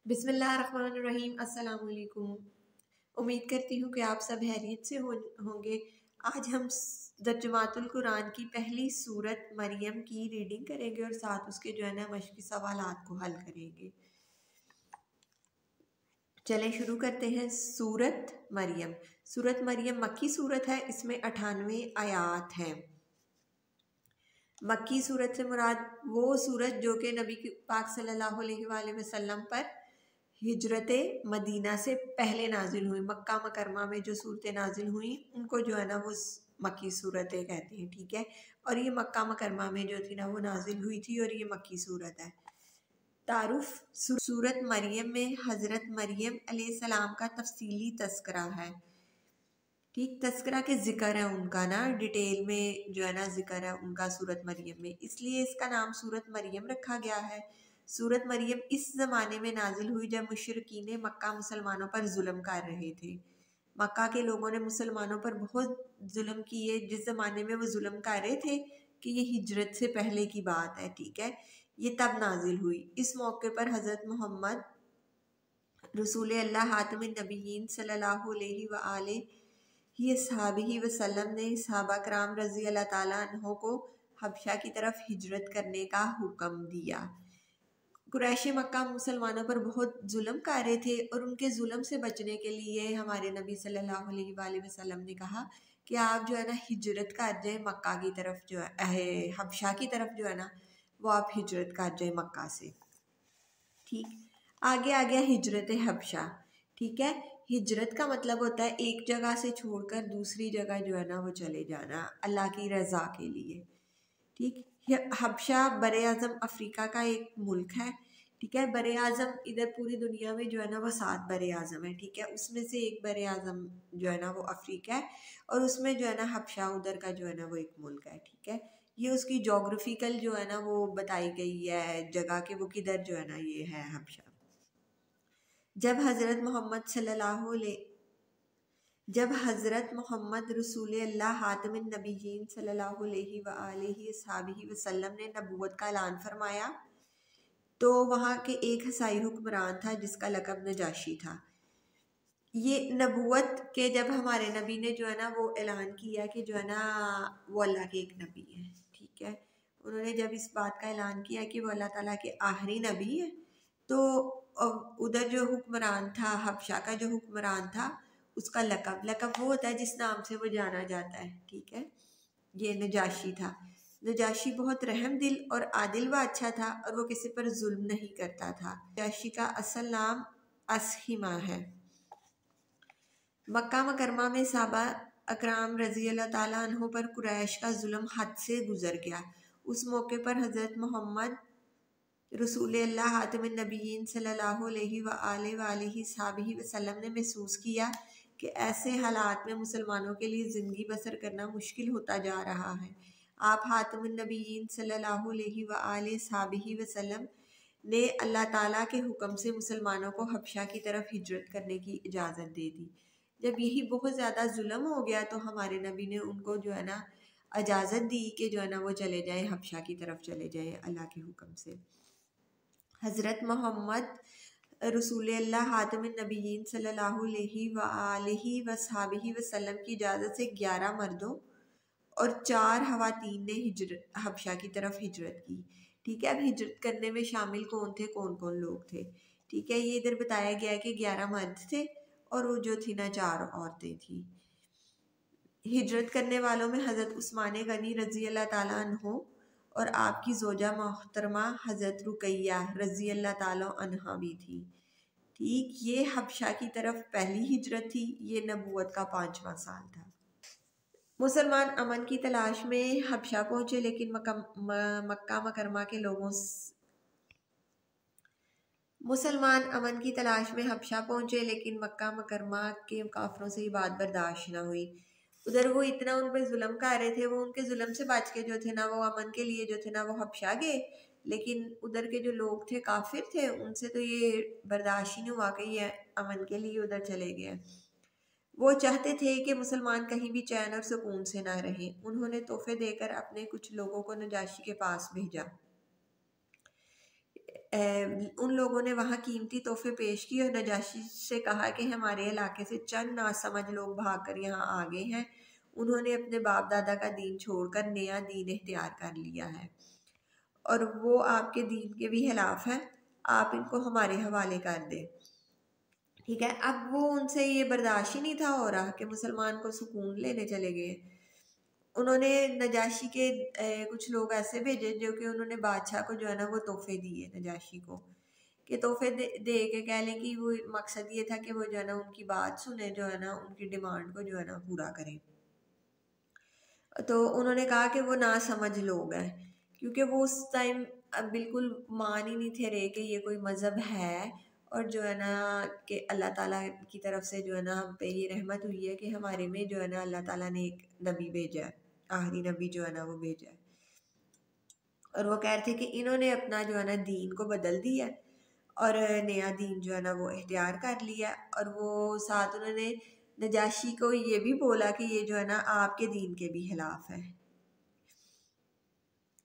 बिस्मिल्लाहिर्रहमानिर्रहीम। अस्सलाम वालेकुम। उम्मीद करती हूँ कि आप सब खैरियत से होंगे। आज हम तर्जुमातुल कुरान की पहली सूरत मरियम की रीडिंग करेंगे और साथ उसके जो है ना मश्क़ी सवालात को हल करेंगे। चलें शुरू करते हैं। सूरत मरियम। सूरत मरियम मक्की सूरत है। इसमें 98 आयात हैं। मक्की सूरत से मुराद वो सूरत जो कि नबी पाक सल्लल्लाहु अलैहि वसल्लम पर हिजरत मदीना से पहले नाजिल हुई। मक्का मुकरमा में जो सूरतें नाजिल हुई उनको जो है ना वो मक्की सूरतें कहते हैं। ठीक है, और ये मक्का मुकरमा में जो थी ना वो नाजिल हुई थी और ये मक्की सूरत है। तारुफ सूरत मरियम में हज़रत मरियम अलैहिस्सलाम का तफसीली तस्करा है। ठीक, तस्करा के ज़िक्र है उनका ना, डिटेल में जो है ना ज़िक्र है उनका सूरत मरियम में, इसलिए इसका नाम सूरत मरियम रखा गया है। सूरत मरियम इस ज़माने में नाजिल हुई जब मुशरिकीन मक्का मुसलमानों पर जुल्म कर रहे थे। मक्का के लोगों ने मुसलमानों पर बहुत जुल्म किए। जिस ज़माने में वो जुल्म कर रहे थे कि ये हिजरत से पहले की बात है। ठीक है, ये तब नाजिल हुई। इस मौके पर हज़रत मोहम्मद रसूल अल्लाह हातिमुन नबिय्यीन सल्लल्लाहु अलैहि वसल्लम ने सहाबा कराम रज़ी अल्लाह ताला अन्हो को हबशा की तरफ हिजरत करने का हुक्म दिया। कुरैश मक्का मुसलमानों पर बहुत जुल्म कर रहे थे और उनके जुल्म से बचने के लिए हमारे नबी सल्लल्लाहु अलैहि वसल्लम ने कहा कि आप जो है ना हिजरत कर जाए मक्का की तरफ, जो है हबशा की तरफ जो है ना वो आप हिजरत कर जाए मक्का से। ठीक, आगे आ गया हिजरत हबशा। ठीक है, हिजरत का मतलब होता है एक जगह से छोड़कर दूसरी जगह जो है ना वो चले जाना अल्लाह की रज़ा के लिए। ठीक, हबशा बरे आज़म अफ्रीका का एक मुल्क है। ठीक है, बरे आज़म इधर पूरी दुनिया में जो है ना वो 7 बरे आज़म है। ठीक है, उसमें से एक बरे आज़म जो है ना वो अफ्रीका है और उसमें जो है ना हबशा उधर का जो है ना वो एक मुल्क है। ठीक है, ये उसकी जोग्राफिकल जो है ना वो बताई गई है जगह के, वो किधर जो है ना ये है हबशा। जब हज़रत मोहम्मद रसूल अल्लाह हातिमुन नबिय्यीन सल्लल्लाहु अलैहि वसल्लम ने नबूवत का ऐलान फरमाया तो वहाँ के एक हसाई हुक्मरान था जिसका लक़ब नजाशी था। ये नबूवत के जब हमारे नबी ने जो है ना वो ऐलान किया कि जो है ना वो अल्लाह के एक नबी है। ठीक है, उन्होंने जब इस बात का ऐलान किया कि वो अल्लाह ताला के आखिरी नबी है तो उधर जो हुक्मरान था, हबशा का जो हुक्मरान था, उसका लक़ब वो होता है जिस नाम से वो जाना जाता है। ठीक है, ये नजाशी था। नजाशी बहुत रहम दिल और आदिल व अच्छा था और वो किसी पर जुल्म नहीं करता था। नजाशी का असल नाम असहिमा है। मक्का मुकरमा में साहबा अकराम रज़ी अल्लाह ताला अन्हो पर कुरैश का जुल्म हद से गुजर गया। उस मौके पर हज़रत मोहम्मद रसूल अल्लाह हातिमुन नबिय्यीन सल्लल्लाहु अलैहि वसल्लम ने महसूस किया कि ऐसे हालात में मुसलमानों के लिए ज़िंदगी बसर करना मुश्किल होता जा रहा है। आप हातिमुन नबिय्यीन सल्लल्लाहु अलैहि वसल्लम ने अल्लाह ताला के हुक्म से मुसलमानों को हबशा की तरफ हिजरत करने की इजाज़त दे दी। जब यही बहुत ज़्यादा जुल्म हो गया तो हमारे नबी ने उनको जो है ना इजाज़त दी कि जो है ना वो चले जाए हबशा की तरफ चले जाए अल्लाह के हुक्म से। हज़रत मोहम्मद रसूल अल्लाह हातिमुन नबिय्यीन सल्लल्लाहु अलैहि वसल्लम की इजाज़त से 11 मर्दों और 4 ख़वातीन ने हबशा की तरफ हिजरत की। ठीक है, अब हिजरत करने में शामिल कौन थे, कौन कौन लोग थे? ठीक है, ये इधर बताया गया है कि 11 मर्द थे और वो जो थी ना 4 औरतें थी। हिजरत करने वालों में हज़रत उस्मान गनी रज़ी अल्लाह ताला अन्हो और आपकी ज़ोजा मोहतरमा हज़रत रुकैया रज़ी अल्लाह ताला अन्हा भी थी। ठीक, ये हबशा की तरफ पहली हिजरत थी। ये नबूवत का 5वां साल था। मुसलमान अमन की तलाश में हबशा पहुँचे लेकिन मक्का मुकरमा के लोगों मुसलमान अमन की तलाश में हबशा पहुँचे लेकिन मक्का मुकरमा के काफिरों से ये बात बर्दाश्त न हुई। उधर वो इतना उन पर जुल्म कर रहे थे, वो उनके जुल्म से बच के जो थे ना वो अमन के लिए जो थे ना वो हबशा गए, लेकिन उधर के जो लोग थे काफिर थे, उनसे तो ये बर्दाश्त ही नहीं हुआ कि ये अमन के लिए उधर चले गए। वो चाहते थे कि मुसलमान कहीं भी चैन और सुकून से ना रहें। उन्होंने तोहफे देकर अपने कुछ लोगों को नजाशी के पास भेजा। उन लोगों ने वहाँ कीमती तोहफे पेश किए और नजाशी से कहा कि हमारे इलाके से चंद नासमझ लोग भागकर यहाँ आ गए हैं। उन्होंने अपने बाप दादा का दीन छोड़कर नया दीन इख्तियार कर लिया है और वो आपके दीन के भी खिलाफ है, आप इनको हमारे हवाले कर दें। ठीक है, अब वो उनसे ये बर्दाश्त ही नहीं था हो रहा कि मुसलमान को सुकून लेने चले गए। उन्होंने नजाशी के कुछ लोग ऐसे भेजे जो कि उन्होंने बादशाह को जो है ना वो तोहफे दिए नजाशी को, कि तोहफे दे के कह लें कि वो मकसद ये था कि वो जो है ना उनकी बात सुने, जो है ना उनकी डिमांड को जो है ना पूरा करें। तो उन्होंने कहा कि वो ना समझ लोग हैं, क्योंकि वो उस टाइम बिल्कुल मान ही नहीं थे रहे कि ये कोई मज़हब है और जो है ना कि अल्लाह ताला की तरफ से जो है ना हम पे ये रहमत हुई है कि हमारे में जो है ना अल्लाह ताला ने एक नबी भेजा है, आखिरी नबी जो है ना वो भेजा है। और वो कह रहे थे कि इन्होंने अपना जो है ना दीन को बदल दिया और नया दीन जो है ना वो इख्तियार कर लिया। और वो साथ उन्होंने नजाशी को ये भी बोला कि ये जो है ना आपके दीन के भी खिलाफ है।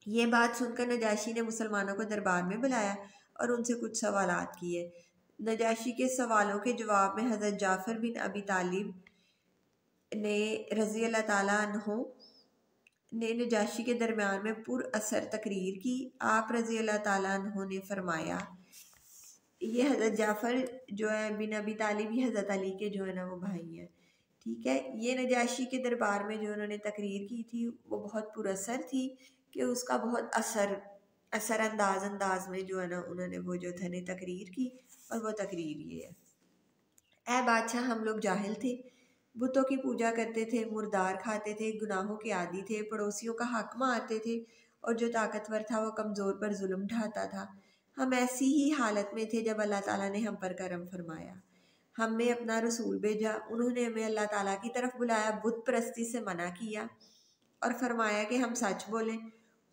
ये बात सुनकर नजाशी ने मुसलमानों को दरबार में बुलाया और उनसे कुछ सवालात किए। नजाशी के सवालों के जवाब में हज़रत जाफ़र बिन अबी तालिब ने रज़ी अल्लाह ताला अन्हो ने नजाशी के दरमियान में पुर असर तकरीर की। आप रज़ी अल्लाह ताला अन्हो ने फरमाया, ये हज़रत जाफ़र जो है बिन अबी तालिब ही हज़रत अली के जो है ना वो भाई हैं। ठीक है, ये नजाशी के दरबार में जो उन्होंने तकरीर की थी वो बहुत पुरअसर थी कि उसका बहुत असर अंदाज में जो है ना उन्होंने वो जो था ने तकरीर की। और वो तकरीर ये है, ऐ बादशाह, हम लोग जाहिल थे, बुतों की पूजा करते थे, मुर्दार खाते थे, गुनाहों के आदी थे, पड़ोसियों का हक मारते थे और जो ताकतवर था वो कमज़ोर पर जुल्म ढाता था। हम ऐसी ही हालत में थे जब अल्लाह ताला ने हम पर करम फरमाया, हमने अपना रसूल भेजा, उन्होंने हमें अल्लाह ताला की तरफ बुलाया, बुत परस्ती से मना किया और फरमाया कि हम सच बोलें,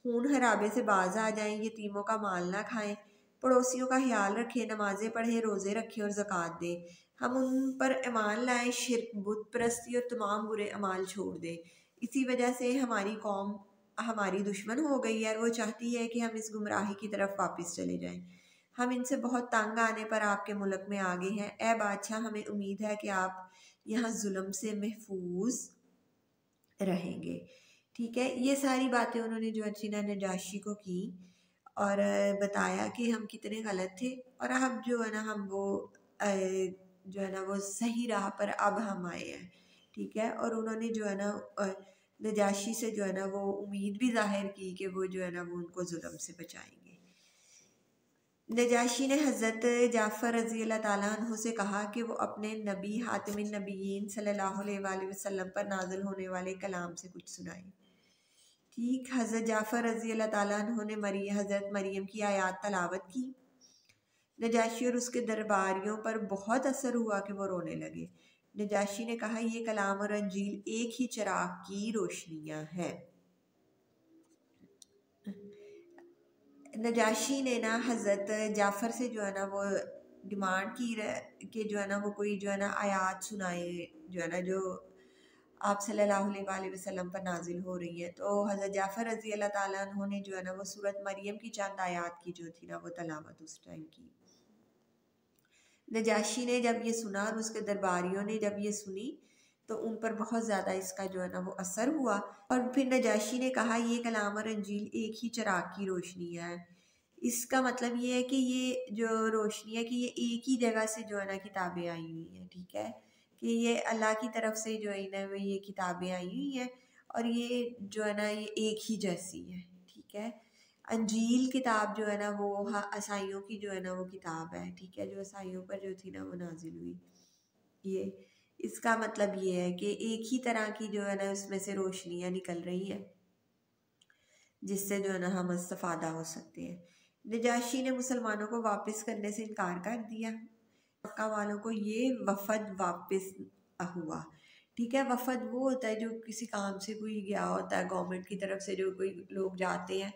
खून हराबे से बाज आ जाएं, यतीमों का माल ना खाएं, पड़ोसियों का ख्याल रखें, नमाजें पढ़ें, रोज़े रखें और ज़कात दें। हम उन पर ईमान लाएं, शिर्क, बुत परस्ती और तमाम बुरे अमाल छोड़ दें। इसी वजह से हमारी कौम हमारी दुश्मन हो गई है और वो चाहती है कि हम इस गुमराही की तरफ वापस चले जाएं। हम इनसे बहुत तंग आने पर आपके मुल्क में आ गए हैं। ए बादशाह, हमें उम्मीद है कि आप यहाँ जुल्म से महफूज रहेंगे। ठीक है, ये सारी बातें उन्होंने जो है नजाशी को की और बताया कि हम कितने गलत थे और अब जो है ना हम वो जो है ना वो सही राह पर अब हम आए हैं। ठीक है, और उन्होंने जो है ना नजाशी से जो है ना वो उम्मीद भी जाहिर की कि वो जो है ना वो उनको जुल्म से बचाएंगे। नजाशी ने हज़रत जाफ़र रज़ी अल्लाह ताला अन्हु से कहा कि वो अपने नबी हातिमिन नबीयीन सल्लल्लाहु अलैहि वसल्लम पर नाज़िल होने वाले कलाम से कुछ सुनाए। ठीक, हज़रत जाफ़र रज़ी अल्लाह ताला अन्हु ने हज़रत मरियम की आयात तलावत की। नजाशी और उसके दरबारियों पर बहुत असर हुआ कि वो रोने लगे। नजाशी ने कहा, ये कलाम और अंजील एक ही चिराग की रोशनियाँ हैं। नजाशी ने ना हज़रत जाफ़र से जो है ना वो डिमांड की कि जो है ना वो कोई जो है ना आयात सुनाए जो है ना जो आप सल्लल्लाहु अलैहि वसल्लम पर नाजिल हो रही है। तो हज़रत जाफ़र रज़ी अल्लाह ताला अन्हु ने जो है ना वो सूरत मरियम की चंद आयात की जो थी ना वो तलावत उस टाइम की। नजाशी ने जब ये सुना और उसके दरबारियों ने जब ये सुनी तो उन पर बहुत ज़्यादा इसका जो है ना वो असर हुआ। और फिर नजाशी ने कहा, ये कलाम और अंजील एक ही चिराग की रोशनी है। इसका मतलब ये है कि ये जो रोशनी है कि ये एक ही जगह से जो है ना किताबें आई हुई हैं। ठीक है, कि ये अल्लाह की तरफ से जो है ना ये किताबें आई हुई हैं और ये जो है ना ये एक ही जैसी है। ठीक है, अंजील किताब जो है ना वो ईसाइयों की जो है ना वो किताब है। ठीक है, जो ईसाइयों पर जो थी ना वो नाजिल हुई। ये इसका मतलब ये है कि एक ही तरह की जो है ना उसमें से रोशनियाँ निकल रही हैं जिससे जो है ना हम इस्तेफादा हो सकते हैं। नजाशी ने मुसलमानों को वापस करने से इनकार कर दिया। मक्का वालों को ये वफद वापस हुआ। ठीक है, वफद वो होता है जो किसी काम से कोई गया होता है, गवर्नमेंट की तरफ से जो कोई लोग जाते हैं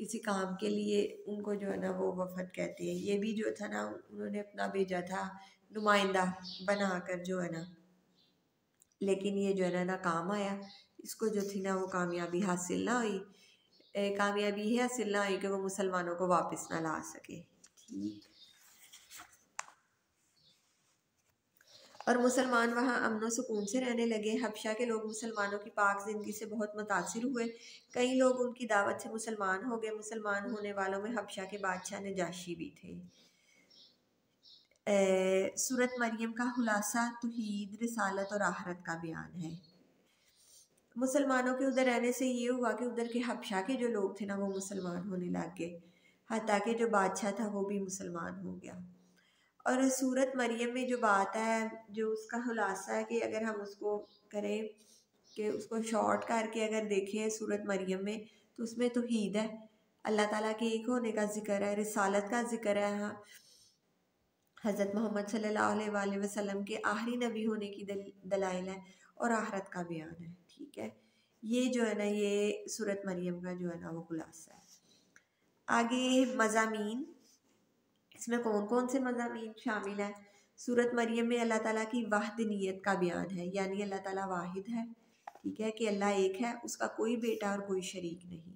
किसी काम के लिए, उनको जो है ना वो वफद कहते हैं। ये भी जो था ना उन्होंने अपना भेजा था नुमाइंदा बनाकर जो है ना, लेकिन ये जो है ना नाकाम आया। इसको जो थी ना वो कामयाबी हासिल ना हुई। कामयाबी है हासिल ना हुई कि वो मुसलमानों को वापस ना ला सके। ठीक। और मुसलमान वहाँ अमन सुकून से रहने लगे। हबशा के लोग मुसलमानों की पाक ज़िंदगी से बहुत मुतासिर हुए। कई लोग उनकी दावत से मुसलमान हो गए। मुसलमान होने वालों में हबशा के बादशाह नजाशी भी थे। सूरत मरियम का खुलासा तौहीद, रिसालत और आखिरत का बयान है। मुसलमानों के उधर रहने से ये हुआ कि उधर के हबशा के जो लोग थे ना वो मुसलमान होने लग गए, हत्ता कि जो बादशाह था वो भी मुसलमान हो गया। और सूरत मरियम में जो बात है, जो उसका खुलासा है कि अगर हम उसको करें कि उसको शॉर्ट करके अगर देखें सूरत मरियम में, तो उसमें तौहीद है, अल्लाह ताला के एक होने का जिक्र है, रिसालत का जिक्र है, हज़रत मोहम्मद सल्लल्लाहु अलैहि वसल्लम के आखिरी नबी होने की दलाइल है, और आखिरत का बयान है। ठीक है, ये जो है ना ये सूरत मरियम का जो है ना वो खुलासा है। आगे मज़ामीन, इसमें कौन कौन से मज़ामीन शामिल है? सूरत मरियम में अल्लाह ताला की वहदनियत का बयान है, यानी अल्लाह ताला वाहिद है। ठीक है, कि अल्लाह एक है, उसका कोई बेटा और कोई शरीक नहीं।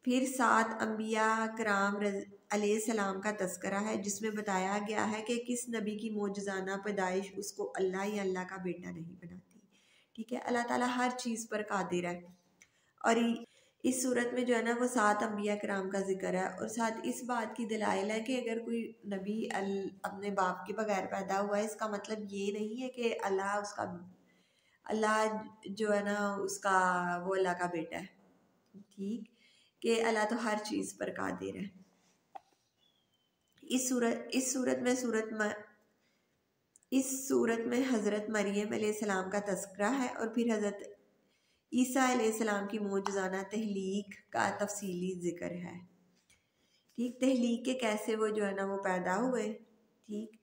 फिर 7 अम्बिया कराम अलैहिस्सलाम का तस्करा है, जिसमें बताया गया है कि किस नबी की मौजज़ाना पैदाइश उसको अल्लाह या अल्लाह का बेटा नहीं बनाती। ठीक है, अल्लाह ताला हर चीज़ पर कादिर है। और इस सूरत में जो है ना वो 7 अम्बिया कराम का जिक्र है, और साथ इस बात की दलाइल है कि अगर कोई नबी अपने बाप के बगैर पैदा हुआ है, इसका मतलब ये नहीं है कि अल्लाह जो है ना उसका वो अल्लाह का बेटा है। ठीक, कि अल्लाह तो हर चीज़ पर कादिर है। इस सूरत में हज़रत मरियम अलैहिस्सलाम का तस्करा है, और फिर हज़रत ईसा अलैहिस्सलाम की मौजज़ाना तहलीक का तफसीली ज़िक्र है। ठीक, तहलीक के कैसे वो जो है ना वो पैदा हुए, ठीक,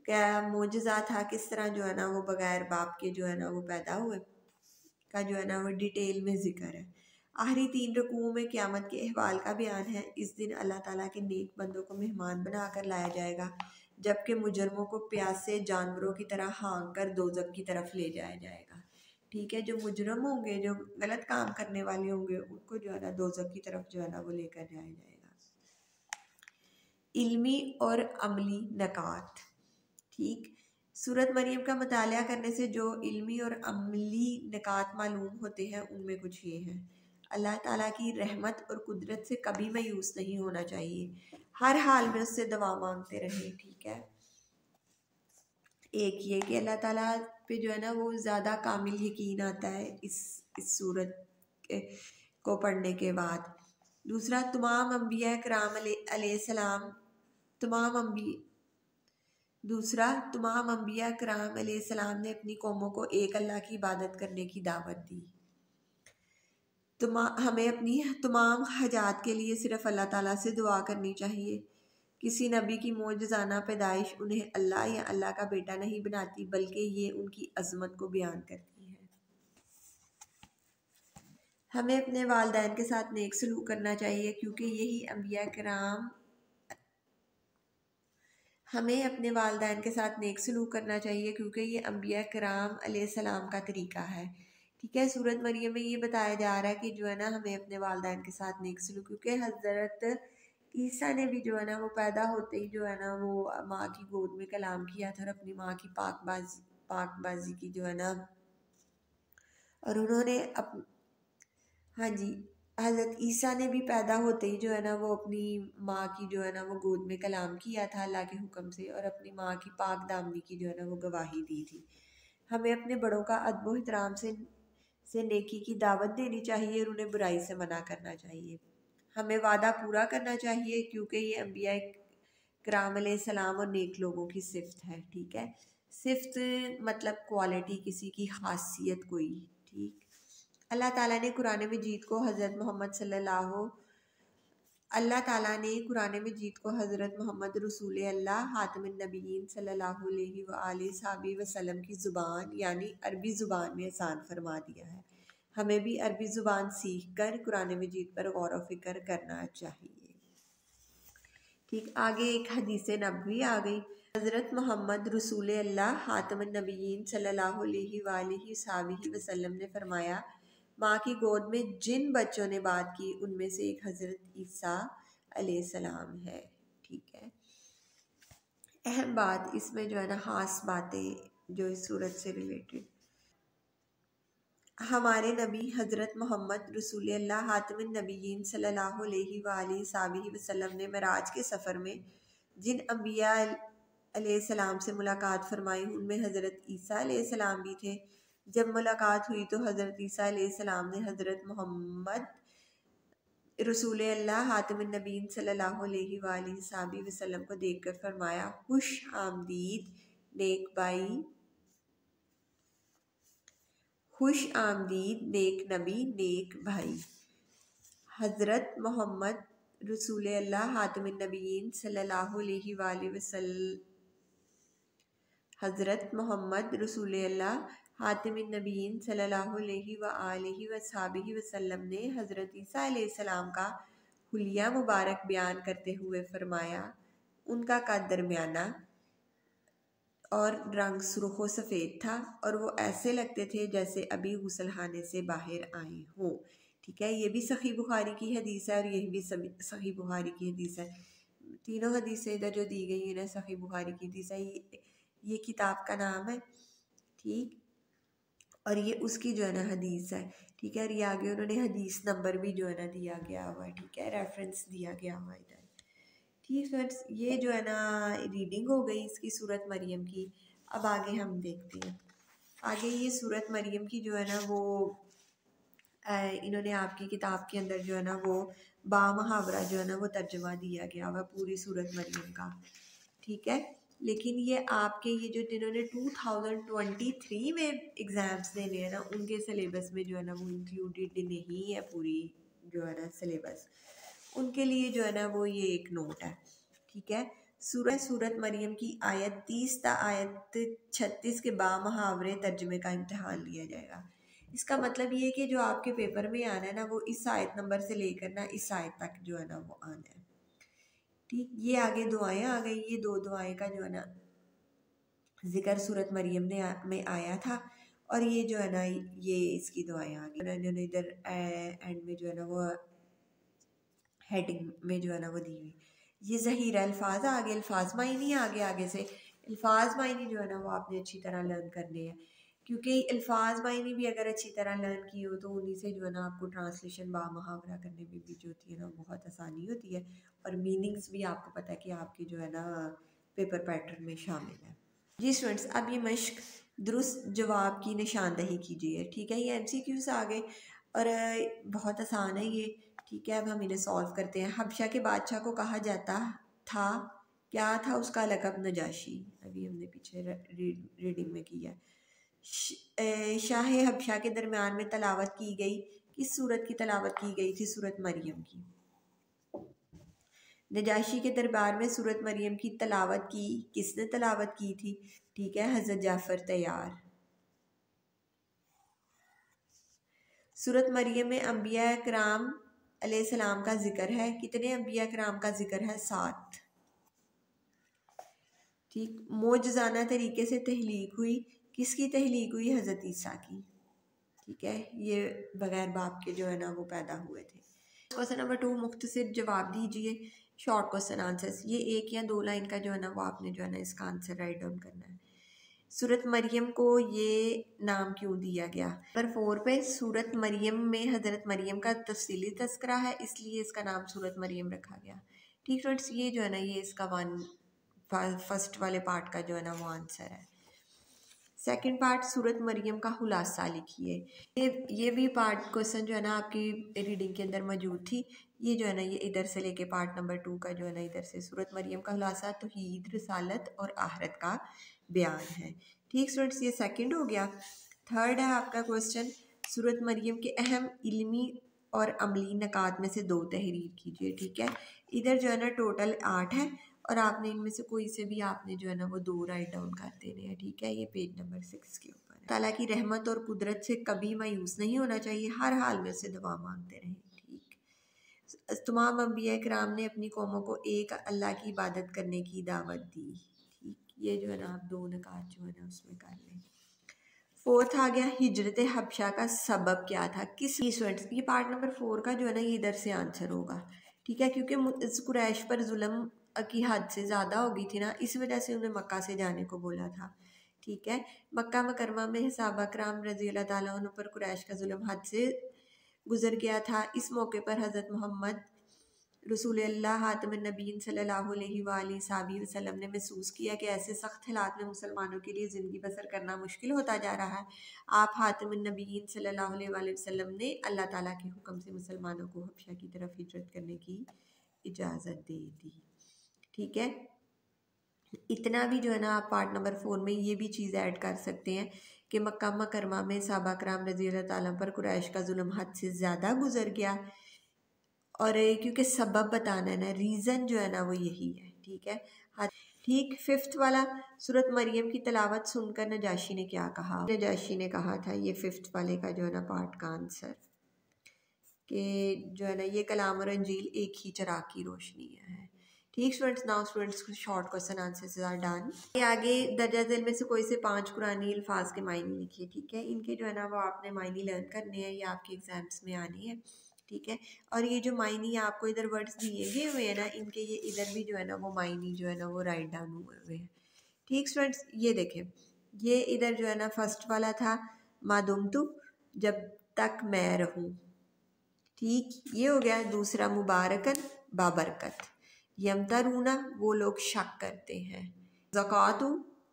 क्या मौजज़ा था, किस तरह जो है ना वो बग़ैर बाप के जो है ना वो पैदा हुए का जो है ना वो डिटेल में ज़िक्र है। आखिरी 3 रकूओं में क़यामत के अहवाल का बयान है। इस दिन अल्लाह ताला के नेक बंदों को मेहमान बना कर लाया जाएगा, जबकि मुजरमों को प्यासे जानवरों की तरह हाँक कर दोज़ख की तरफ ले जाया जाएगा। ठीक है, जो मुजरम होंगे, जो गलत काम करने वाले होंगे, उनको जो है ना दोज़ख की तरफ जो है ना वो लेकर जाया जाएगा। इल्मी और अमली नकात। ठीक, सूरत मरियम का मुताला करने से जो इल्मी और अमली निकात मालूम होते हैं, उनमें कुछ ये हैं। अल्लाह ताला की रहमत और कुदरत से कभी मायूस नहीं होना चाहिए, हर हाल में उससे दुआ मांगते रहें। ठीक है, एक ये कि अल्लाह ताला पे जो है ना वो ज़्यादा कामिल यकीन आता है इस सूरत को पढ़ने के बाद। दूसरा, तमाम अम्बिया कराम अलैहिस्सलाम तमाम अम्बिया कराम अलैहिस्सलाम ने अपनी कौमों को एक अल्लाह की इबादत करने की दावत दी। हमें अपनी तमाम हजात के लिए सिर्फ़ अल्लाह ताला से दुआ करनी चाहिए। किसी नबी की मौजज़ाना पैदाइश उन्हें अल्लाह या अल्लाह का बेटा नहीं बनाती, बल्कि ये उनकी अज़मत को बयान करती है। हमें अपने वालिदैन के साथ नेक सलूक करना चाहिए, क्योंकि यही अम्बिया कराम हमें अपने वालिदैन के साथ नेक सलूक करना चाहिए, क्योंकि ये अम्बिया कराम अलैहिस्सलाम का तरीका है। ठीक है, सूरत मरियम में ये बताया जा रहा है कि जो है ना हमें अपने वालिदैन के साथ नेक सलूक, क्योंकि हज़रत ईसा ने भी जो है ना वो पैदा होते ही जो है ना वो माँ की गोद में कलाम किया था, और अपनी माँ की पाकबाजी की जो है ना, और उन्होंने हाँ जी, हज़रत ईसा ने भी पैदा होते ही जो है ना वो अपनी माँ की जो है ना वो गोद में कलाम किया था अल्लाह के हुक्म से, और अपनी माँ की पाक दामनी की जो है ना वो गवाही दी थी। हमें अपने बड़ों का अदब व एहतराम से नेकी की दावत देनी चाहिए, और उन्हें बुराई से मना करना चाहिए। हमें वादा पूरा करना चाहिए, क्योंकि ये अम्बिया कराम अलैहिस्सलाम और नेक लोगों की सिफ्त है। ठीक है, सिफ्त मतलब क्वालिटी, किसी की खासियत कोई। ठीक, अल्लाह ताला ने कुरान मजीद को हज़रत मोहम्मद रसूल अल्लाह हातिमुन नबिय्यीन सल्लल्लाहु अलैहि वसल्लम की ज़ुबान यानी अरबी ज़ुबान में आसान फरमा दिया है। हमें भी अरबी ज़ुबान सीख कर कुरान मजीद पर गौर व फिक्र करना चाहिए। ठीक, आगे एक हदीस नबवी आ गई। हज़रत मोहम्मद रसूल अल्लाह हातिमुन नबिय्यीन सल्लल्लाहु अलैहि वसल्लम ने फरमाया, माँ की गोद में जिन बच्चों ने बात की, उनमें से एक हज़रत ईसा अलैहिस्सलाम है। ठीक है। अहम बात इसमें जो है ना, ख़ास बातें जो इस सूरत से रिलेटेड, हमारे नबी हज़रत मोहम्मद रसूल अल्लाह हातिमुन नबिय्यीन सल्लल्लाहु अलैहि वसल्लम ने मेराज के सफ़र में जिन अम्बिया अलैहिस्सलाम से मुलाकात फरमाई उनमें हज़रत ईसा अलैहिस्सलाम भी थे। जब मुलाकात हुई तो हज़रत ईसा अलैहिस्सलाम ने हज़रत मोहम्मद रसूल अल्लाह हातिमुन नबीन सल्लल्लाहु अलैहि वसल्लम को देखकर फरमाया, खुश आमदीद नेक भाई, खुश आमदीद नेक नबी नेक भाई। हज़रत मोहम्मद रसूल अल्लाह हातिमुन नबीन सल्लल्लाहु अलैहि वसल्लम, हज़रत मोहम्मद रसूल अल्लाह हातिमुन नबीन सल्लल्लाहु अलैहि वसल्लम ने हज़रत ईसा अलैहिस्सलाम का हुलिया मुबारक बयान करते हुए फरमाया, उनका कद दरमियाना और रंग सुर्ख व सफ़ेद था और वो ऐसे लगते थे जैसे अभी गुसलखाने से बाहर आए हों। ठीक है, ये भी सही बुखारी की हदीस है और यह भी सही बुखारी की हदीस है। तीनों हदीसें इधर जो दी गई है ना, सही बुखारी की हदीस है। ये किताब का नाम है, ठीक, और ये उसकी जो है ना हदीस है। ठीक है, और ये आगे उन्होंने हदीस नंबर भी जो है ना दिया गया हुआ है। ठीक है, रेफरेंस दिया गया हुआ है इधर। ठीक फ्रेंड्स, ये जो है ना रीडिंग हो गई इसकी सूरत मरियम की। अब आगे हम देखते हैं। आगे ये सूरत मरियम की जो है ना वो इन्होंने आपकी किताब के अंदर जो है ना वो बामुहावरा जो है ना वो तर्जुमा दिया गया हुआ पूरी सूरत मरियम का। ठीक है, लेकिन ये आपके ये जो जिन्होंने 2023 में एग्ज़ाम्स देने हैं ना, उनके सिलेबस में जो है ना वो इंक्लूडेड नहीं है पूरी जो है ना सिलेबस। उनके लिए जो है ना वो ये एक नोट है। ठीक है, सूरत मरियम की आयत 30 ता आयत 36 के बामुहावरे तर्जुमे का इम्तहान लिया जाएगा। इसका मतलब ये है कि जो आपके पेपर में आना है ना वो इस आयत नंबर से लेकर ना इस आयत तक जो है ना वो आना है। ठीक, ये आगे दुआएं आ गई। ये दो दुआएं का जो है ना जिक्र सूरत मरियम में आया था और ये जो है ना ये इसकी दुआएं आ गई। उन्होंने इधर एंड में जो है ना वो हेडिंग में जो है ना वो दी हुई। ये ज़हीरा अल्फाज आगे, अल्फाज मायनी आगे से। अल्फाज मायनी जो है ना वो आपने अच्छी तरह लर्न करने हैं, क्योंकि अल्फाज मायनी भी अगर अच्छी तरह लर्न की हो तो उन्हीं से जो है ना आपको ट्रांसलेशन बामुहावरा करने में भी जो होती है ना बहुत आसानी होती है और मीनिंग्स भी आपको पता है कि आपके जो है ना पेपर पैटर्न में शामिल है। जी स्टूडेंट्स, अब ये मश्क दुरुस्त जवाब की निशानदही कीजिए। ठीक है, ये MCQs आ गए और बहुत आसान है ये। ठीक है, अब हम इन्हें सॉल्व करते हैं। हबशा के बादशाह को कहा जाता था, क्या था उसका लक़ब? नजाशी। अभी हमने पीछे रीडिंग में किया। शाह हबशा के दरमियान में तलावत की गई किस सूरत की तलावत की गई थी? सूरत मरियम की। नजाशी के दरबार में सूरत मरियम की तलावत की किसने तलावत की थी? ठीक है, हज़रत जाफ़र तैयार। सूरत मरियम में अम्बिया कराम अलैहिस्सलाम का जिक्र है। कितने अम्बिया कराम का जिक्र है? 7। ठीक, मौजज़ाना तरीके से तहलीक हुई किसकी तहलीक हुई? हज़रत ईसा की। ठीक है, ये बगैर बाप के जो है ना वो पैदा हुए थे। क्वेश्चन नंबर 2, मुख्तसर जवाब दीजिए। शॉर्ट क्वेश्चन आंसर्स, ये 1 या 2 लाइन का जो है ना वो आपने जो है ना इसका आंसर राइट डाउन करना है। सूरत मरियम को ये नाम क्यों दिया गया? नंबर 4 पे सूरत मरियम में हज़रत मरियम का तफसीली तस्करा है, इसलिए इसका नाम सूरत मरियम रखा गया। ठीक फ्रेंड्स, ये जो है ना ये इसका फर्स्ट वाले पार्ट का जो है ना वो आंसर है। सेकंड पार्ट, सूरत मरियम का खुलासा लिखिए। ये भी पार्ट क्वेश्चन जो है ना आपकी रीडिंग के अंदर मौजूद थी। ये जो है ना ये इधर से लेके पार्ट नंबर 2 का जो है ना इधर से सूरत मरियम का खुलासा तौहीद, रिसालत और आखिरत का बयान है। ठीक स्टूडेंट्स, ये सेकंड हो गया। थर्ड है आपका क्वेश्चन, सूरत मरियम के अहम इल्मी और अमली नकात में से 2 तहरीर कीजिए। ठीक है, इधर जो है ना टोटल 8 है और आपने इनमें से कोई से भी आपने जो है ना वो 2 राइट डाउन कर देने हैं। ठीक है, ये पेज नंबर 6 के ऊपर है। ताला की रहमत और कुदरत से कभी मायूस नहीं होना चाहिए, हर हाल में उससे दुआ मांगते रहें। ठीक, तमाम अंबिया कराम ने अपनी कौमों को एक अल्लाह की इबादत करने की दावत दी। ठीक, ये जो है ना आप 2 नकात जो है ना उसमें कर लें। फोर्थ आ गया, हिजरत हबशा का सबब क्या था? किस स्टूडेंट्स, ये पार्ट नंबर 4 का जो है ना ये इधर से आंसर होगा। ठीक है, क्योंकि कुरैश पर जुल्म की हद से ज़्यादा हो गई थी ना, इस वजह से उन्हें मक्का से जाने को बोला था। ठीक है, मक्का मुकरमा में सहाबा कराम रज़ी अल्लाह ताला उन पर कुरैश का जुल्म हद से गुजर गया था। इस मौके पर हज़रत मोहम्मद रसूल अल्लाह हातमुन नबीय्यीन सल्लल्लाहु अलैहि वसल्लम ने महसूस किया कि ऐसे सख्त हालात में मुसलमानों के लिए ज़िंदगी बसर करना मुश्किल होता जा रहा है। आप हातमुन नबीय्यीन सल्लल्लाहु अलैहि वसल्लम ने अल्लाह ताला के हुक्म से मुसलमानों को हबशा की तरफ हिजरत करने की इजाज़त दे दी। ठीक है, इतना भी जो है ना आप पार्ट नंबर 4 में ये भी चीज़ ऐड कर सकते हैं कि मक्का मुकरमा में सहाबा कराम रज़ी अल्लाह ताला पर कुरैश का जुल्म हद से ज़्यादा गुजर गया, और क्योंकि सबब बताना है ना, रीज़न जो है ना वो यही है। ठीक है, हाँ ठीक। 5th वाला, सूरत मरियम की तलावत सुनकर नजाशी ने क्या कहा? नजाशी ने कहा था, ये 5th वाले का जो है ना पार्ट का आंसर, कि जो है ना ये कलाम और अंजील एक ही चिराग की रोशनी है। ठीक students, now students short question answers are done. ये आगे दर्जा झेल में से कोई से 5 कुरानी अल्फाज के मायने लिखिए। ठीक है, इनके जो है ना वो आपने मायने लर्न करने हैं, ये आपके एग्जाम्स में आने हैं। ठीक है, और ये जो मायनी आपको इधर वर्ड्स दिए गए हुए हैं ना, इनके ये इधर भी जो है ना वो मायनी जो है ना वो राइट डाउन हुए हुए हैं। ठीक स्टूडेंट्स, ये देखें, ये इधर जो है ना फर्स्ट वाला था मादुम तू, जब तक मैं रहूं। ठीक, ये हो गया। दूसरा मुबारकन, बाबरकत। यमतरूना, वो लोग शक करते हैं। ज़कातु,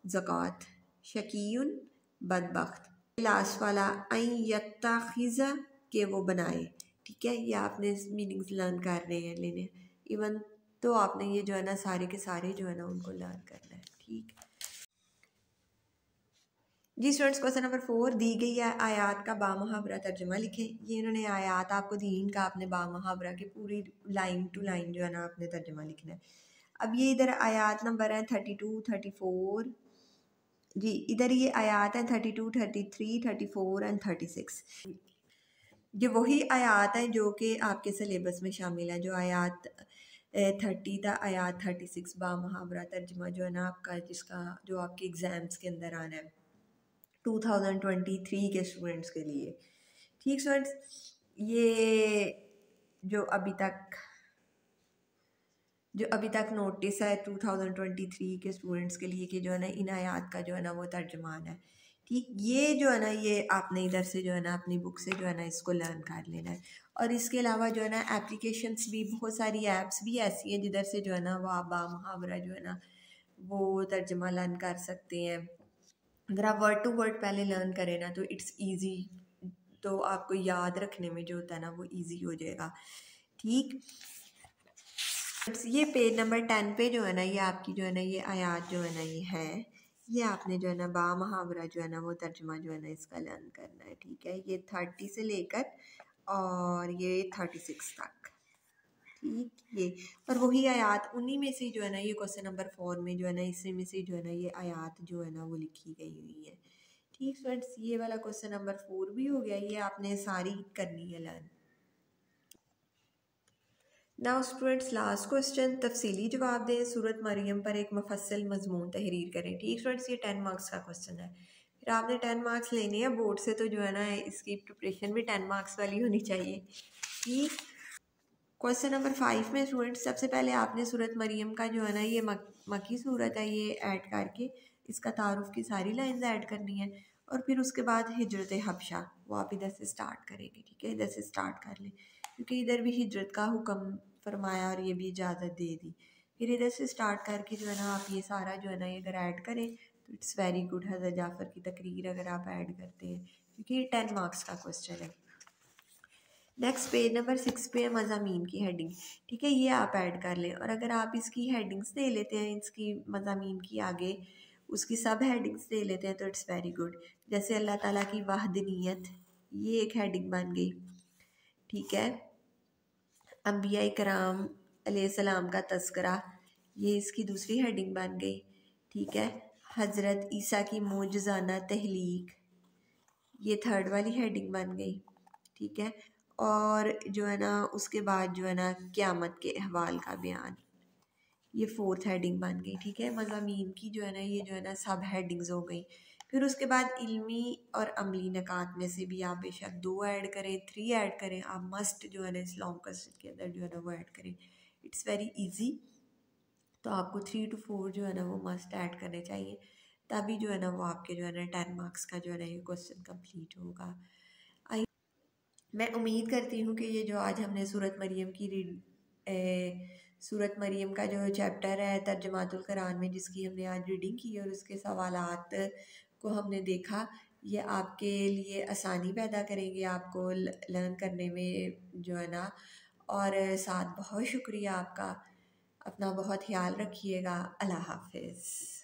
ज़कात। शकीयुन, बदबख्त। लास्ट वाला ऐ यत्ताखिज़ा, के वो बनाए। ठीक है, ये आपने मीनिंग्स लर्न कर रहे हैं लेने, इवन तो आपने ये जो है ना सारे के सारे जो है ना उनको लर्न करना है। ठीक जी स्टूडेंट्स, क्वेश्चन नंबर 4, दी गई आयात का बामुहावरा तर्जुमा लिखें। ये इन्होंने आयात आपको दी, इनका आपने बामुहावरा की पूरी लाइन टू लाइन जो है ना आपने तर्जुमा लिखना है। अब ये इधर आयात नंबर है 32, 34 जी, इधर ये आयात है 32, 33, 34 एंड 36। ये वही आयात है जो कि आपके सिलेबस में शामिल है। जो आयात 30 था, आयात 36 बामुहावरा तर्जुमा जो है ना आपका, जिसका जो आपके एग्ज़ाम्स के अंदर आना है 2023 के स्टूडेंट्स के लिए। ठीक स्टूडेंट्स, ये जो अभी तक नोटिस है 2023 के स्टूडेंट्स के लिए कि जो है ना इन आयात का जो है ना वो तर्जुमान है। ठीक, ये जो है ना ये आपने इधर से जो है ना अपनी बुक से जो है ना इसको लर्न कर लेना है। और इसके अलावा जो है ना एप्लीकेशंस भी, बहुत सारी ऐप्स भी ऐसी हैं जिधर से जो है ना वो आप बामुहावरा जो है ना वो तर्जुमा लर्न कर सकते हैं। अगर आप वर्ड टू वर्ड पहले लर्न करें ना तो इट्स ईजी, तो आपको याद रखने में जो होता है ना वो ईजी हो जाएगा। ठीक, ये पेज नंबर 10 पे जो है ना ये आपकी जो है ना ये आयात जो है ना ये है, ये आपने जो है ना बामुहावरा जो है ना वो तर्जुमा जो है ना इसका लर्न करना है। ठीक है, ये 30 से लेकर और ये 36 तक। ठीक, ये और वही आयात उन्हीं में से जो है ना ये क्वेश्चन नंबर 4 में जो है ना इसी में से जो है ना ये आयात जो है ना वो लिखी गई हुई है। ठीक स्टूडेंट्स, ये वाला क्वेश्चन नंबर 4 भी हो गया, ये आपने सारी करनी है learn. Now students, last question, तफसीली जवाब दें। सूरत मरियम पर एक मुफस्सल मजमून तहरीर करें। ठीक स्टूडेंट्स, ये 10 मार्क्स का क्वेश्चन है। फिर आपने 10 मार्क्स लेने हैं बोर्ड से, तो जो है ना इसकी प्रिपरेशन भी 10 मार्क्स वाली होनी चाहिए। ठीक, क्वेश्चन नंबर 5 में स्टूडेंट्स सबसे पहले आपने सूरत मरियम का जो है ना ये मक्की सूरत है ये ऐड करके इसका तारुफ की सारी लाइंस ऐड करनी है, और फिर उसके बाद हिजरत हबशा वो आप इधर से स्टार्ट करेंगे। ठीक है, इधर से स्टार्ट कर लें क्योंकि इधर भी हिजरत का हुक्म फरमाया और ये भी इजाज़त दे दी। फिर इधर से स्टार्ट करके जो है ना आप ये सारा जो है ना ये अगर ऐड करें तो इट्स वेरी गुड। हज़रत जाफ़र की तकरीर अगर आप ऐड करते हैं, क्योंकि ये 10 मार्क्स का क्वेश्चन है। नेक्स्ट पेज नंबर 6 पे है मज़ामीन की हेडिंग। ठीक है, ये आप ऐड कर लें, और अगर आप इसकी हेडिंग्स दे लेते हैं, इसकी मज़ामीन की आगे उसकी सब हेडिंग्स दे लेते हैं तो इट्स वेरी गुड। जैसे अल्लाह ताला की वहदनीयत, ये एक हेडिंग बन गई। ठीक है, अंबिया कराम अलैहिस्सलाम का तस्करा, ये इसकी दूसरी हेडिंग बन गई। ठीक है, हज़रत ईसा की मोजज़ाना तहलीक, ये थर्ड वाली हेडिंग बन गई। ठीक है, और जो है ना उसके बाद जो है ना क़यामत के अहवाल का बयान, ये 4th हेडिंग बन गई। ठीक है, मज़ामीन की जो है ना ये जो है ना सब हेडिंग्स हो गई। फिर उसके बाद इल्मी और अमली नकात में से भी आप बेशक 2 ऐड करें, 3 ऐड करें, आप मस्ट जो है ना इस लॉन्ग क्वेश्चन के अंदर जो है ना वो ऐड करें। It's very easy. तो आपको 3 to 4 जो है ना वो मस्ट ऐड करने चाहिए, तभी जो है ना वो आपके जो है ना 10 मार्क्स का जो है ना ये क्वेश्चन कंप्लीट होगा। मैं उम्मीद करती हूँ कि ये जो आज हमने सूरत मरियम की सूरत मरियम का जो चैप्टर है तर्जुमातुल कुरान में, जिसकी हमने आज रीडिंग की और उसके सवालात को हमने देखा, ये आपके लिए आसानी पैदा करेंगे आपको लर्न करने में जो है ना। और साथ बहुत शुक्रिया आपका, अपना बहुत ख्याल रखिएगा। अल्लाह हाफिज़।